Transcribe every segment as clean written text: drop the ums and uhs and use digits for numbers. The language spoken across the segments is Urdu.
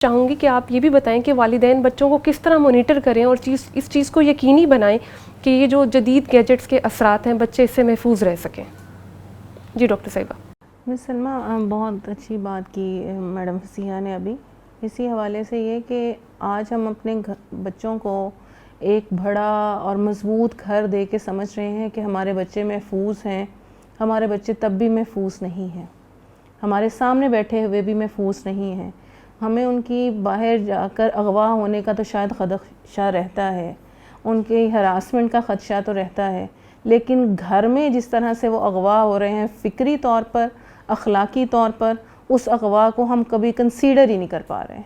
چاہوں گی کہ آپ یہ بھی بتائیں کہ والدین بچوں کو کس طرح مانیٹر کریں اور اس چیز کو یقینی بنائیں کہ یہ جو جدید گیجٹس کے اثرات ہیں بچے اس سے محفوظ رہ سکیں. جی ڈاکٹر صاحبہ. مس سلمہ بہت اچھی بات کی میڈم فصیحہ نے ابھی. اسی حوالے سے یہ کہ آج ہم اپنے بچوں کو ایک بڑا اور مضبوط گھر دے کے سمجھ رہے ہیں کہ ہمارے بچے محفوظ ہیں. ہمارے بچے تب بھی محفوظ نہیں ہیں, ہمارے سامنے بیٹھے ہوئے بھی محفوظ نہیں ہیں. ہمیں ان کی باہر جا کر اغوا ہونے کا تو شاید خدشہ رہتا ہے, ان کی ہراسمنٹ کا خدشہ تو رہتا ہے, لیکن گھر میں جس طرح سے وہ اغوا ہو رہے ہیں فکری طور پر, اخلاقی طور پر, اس اغوا کو ہم کبھی کنسیڈر ہی نہیں کر پا رہے ہیں.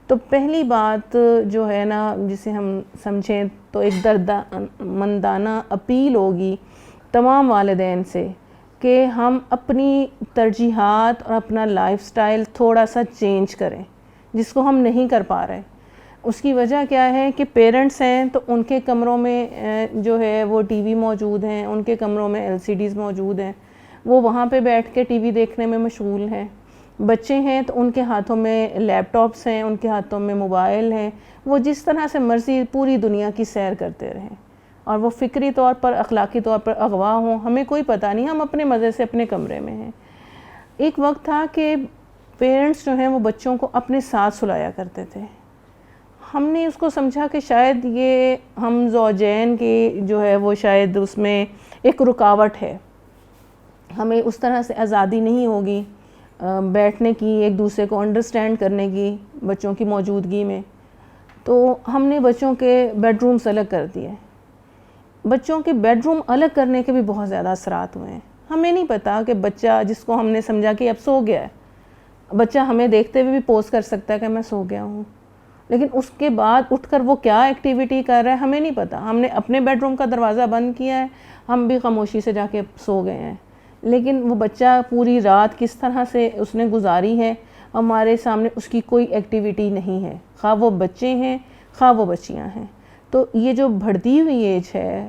تو پہلی بات جو ہے نا جسے ہم سمجھیں تو ایک دردمندانہ اپیل ہوگی تمام والدین سے کہ ہم اپنی ترجیحات اور اپنا لائف سٹائل تھوڑا سا چینج کریں, جس کو ہم نہیں کر پا رہے. اس کی وجہ کیا ہے کہ پیرنٹس ہیں تو ان کے کمروں میں جو ہے وہ ٹی وی موجود ہیں, ان کے کمروں میں LCDs موجود ہیں, وہ وہاں پہ بیٹھ کے ٹی وی دیکھنے میں مشغول ہیں. بچے ہیں تو ان کے ہاتھوں میں لیپ ٹاپس ہیں, ان کے ہاتھوں میں موبائل ہیں, وہ جس طرح سے مرضی پوری دنیا کی سیر کرتے رہیں اور وہ فکری طور پر اخلاقی طور پر اغوا ہوں, ہمیں کوئی پتہ نہیں, ہم اپنے مزے سے اپنے کمرے میں ہیں. ایک وقت تھا کہ پیرنٹس جو ہیں وہ بچوں کو اپنے ساتھ سلایا کرتے تھے. ہم نے اس کو سمجھا کہ شاید یہ ہم زوجین کی جو ہے وہ شاید اس میں ایک رکاوٹ ہے, ہمیں اس طرح سے آزادی نہیں ہوگی بیٹھنے کی, ایک دوسرے کو انڈرسٹینڈ کرنے کی بچوں کی موجودگی میں. تو ہم نے بچوں کے بیڈ رومز الگ کر دیے. بچوں کے بیڈ روم الگ کرنے کے بھی بہت زیادہ اثرات ہوئے ہیں. ہمیں نہیں پتا کہ بچہ جس کو ہم نے سمجھا کہ اب سو گیا ہے, بچہ ہمیں دیکھتے ہوئے بھی پوز کر سکتا ہے کہ میں سو گیا ہوں, لیکن اس کے بعد اٹھ کر وہ کیا ایکٹیویٹی کر رہا ہے ہمیں نہیں پتا. ہم نے اپنے بیڈ روم کا دروازہ بند کیا ہے, ہم بھی خاموشی سے جا کے سو گئے ہیں, لیکن وہ بچہ پوری رات کس طرح سے اس نے گزاری ہے ہمارے سامنے اس کی کوئی ایکٹیویٹی نہیں ہے, خواہ وہ بچے ہیں خواہ وہ بچیاں ہیں. تو یہ جو بڑھتی ہوئی ایج ہے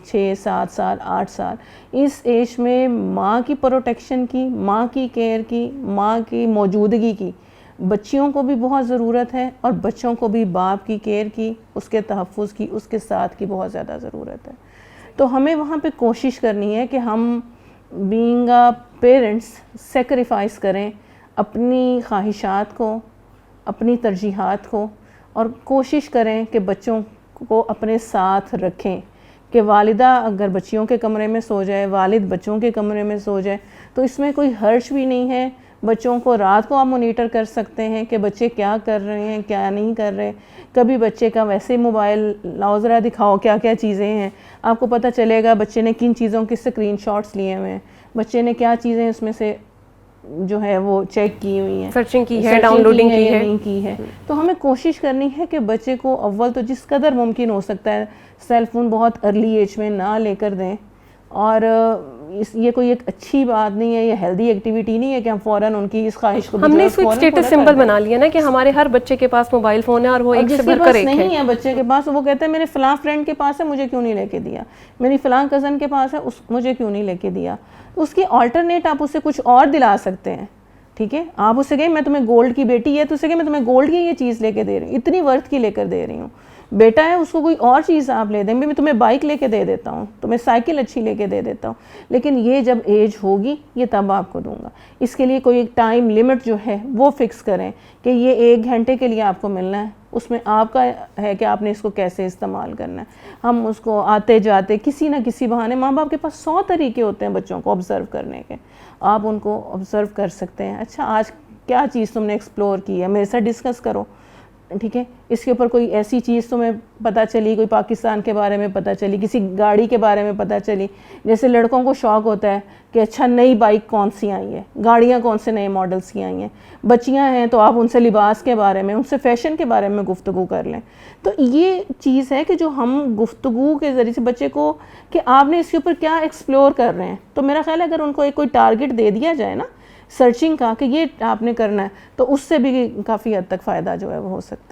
6 7 سال 8 سال, اس ایج میں ماں کی پروٹیکشن کی, ماں کی کیئر کی, ماں کی موجودگی کی بچیوں کو بھی بہت ضرورت ہے, اور بچوں کو بھی باپ کی کیئر کی, اس کے تحفظ کی, اس کے ساتھ کی بہت زیادہ ضرورت ہے. تو ہمیں وہاں پہ کوشش کرنی ہے کہ ہم بینگ اے پیرنٹس سیکریفائس کریں اپنی خواہشات کو, اپنی ترجیحات کو, اور کوشش کریں کہ بچوں کو اپنے ساتھ رکھیں. کہ والدہ اگر بچیوں کے کمرے میں سو جائے, والد بچوں کے کمرے میں سو جائے تو اس میں کوئی حرج بھی نہیں ہے. بچوں کو رات کو آپ مانیٹر کر سکتے ہیں کہ بچے کیا کر رہے ہیں کیا نہیں کر رہے. کبھی بچے کا ویسے موبائل لاؤ ذرا دکھاؤ کیا کیا چیزیں ہیں, آپ کو پتہ چلے گا بچے نے کن چیزوں کے اسکرین شاٹس لیے ہوئے ہیں, بچے نے کیا چیزیں اس میں سے جو ہے وہ چیک کی ہوئی ہیں, سرچنگ کی ہے, ڈاؤن لوڈنگ کی ہے, نہیں کی ہے. تو ہمیں کوشش کرنی ہے کہ بچے کو اول تو جس قدر ممکن ہو سکتا ہے سیل فون بہت ارلی ایج میں نہ لے کر دیں. اور یہ کوئی ایک اچھی بات نہیں ہے, یہ ہیلدی ایکٹیویٹی نہیں ہے کہ ہم فوراً ان کی اس خواہش کو ہم نے اس کو اسٹیٹس سمبل بنا لیا نا کہ ہمارے ہر بچے کے پاس موبائل فون ہے, اور وہ ایک سے بڑھ کر ایک ہے. نہیں ہے بچے کے پاس, وہ کہتے ہیں میرے فلاں فرینڈ کے پاس ہے مجھے کیوں نہیں لے کے دیا, میری فلاں کزن کے پاس ہے مجھے کیوں نہیں لے کے دیا. اس کی آلٹرنیٹ آپ اسے کچھ اور دلا سکتے ہیں. ٹھیک ہے, آپ اسے کہیں میں تمہیں گولڈ کی بیٹی ہے تو اسے کہیں میں تمہیں گولڈ کی یہ چیز لے کے دے رہی ہوں, اتنی ورتھ کی لے کر دے رہی ہوں. بیٹا ہے اس کو کوئی اور چیز آپ لے دیں, میں تمہیں بائک لے کے دے دیتا ہوں, تمہیں سائیکل اچھی لے کے دے دیتا ہوں, لیکن یہ جب ایج ہوگی یہ تب آپ کو دوں گا. اس کے لیے کوئی ایک ٹائم لیمٹ جو ہے وہ فکس کریں کہ یہ 1 گھنٹے کے لیے آپ کو ملنا ہے, اس میں آپ کا ہے کہ آپ نے اس کو کیسے استعمال کرنا ہے. ہم اس کو آتے جاتے کسی نہ کسی بہانے, ماں باپ کے پاس 100 طریقے ہوتے ہیں بچوں کو آبزرو کرنے کے, آپ ان کو آبزرو کر سکتے ہیں. اچھا آج کیا چیز تم نے ایکسپلور کی ہے میرے ساتھ ڈسکس کرو. ٹھیک ہے, اس کے اوپر کوئی ایسی چیز تمہیں پتہ چلی, کوئی پاکستان کے بارے میں پتہ چلی, کسی گاڑی کے بارے میں پتہ چلی. جیسے لڑکوں کو شوق ہوتا ہے کہ اچھا نئی بائک کون سی آئی ہے, گاڑیاں کون سے نئے ماڈلس کی آئی ہیں. بچیاں ہیں تو آپ ان سے لباس کے بارے میں, ان سے فیشن کے بارے میں گفتگو کر لیں. تو یہ چیز ہے کہ جو ہم گفتگو کے ذریعے سے بچے کو کہ آپ نے اس کے اوپر کیا ایکسپلور کر رہے ہیں, تو میرا خیال ہے اگر ان کو ایک کوئی ٹارگٹ دے دیا جائے نا سرچنگ کا کہ یہ آپ نے کرنا ہے, تو اس سے بھی کافی حد تک فائدہ جو ہے وہ ہو سکتا ہے.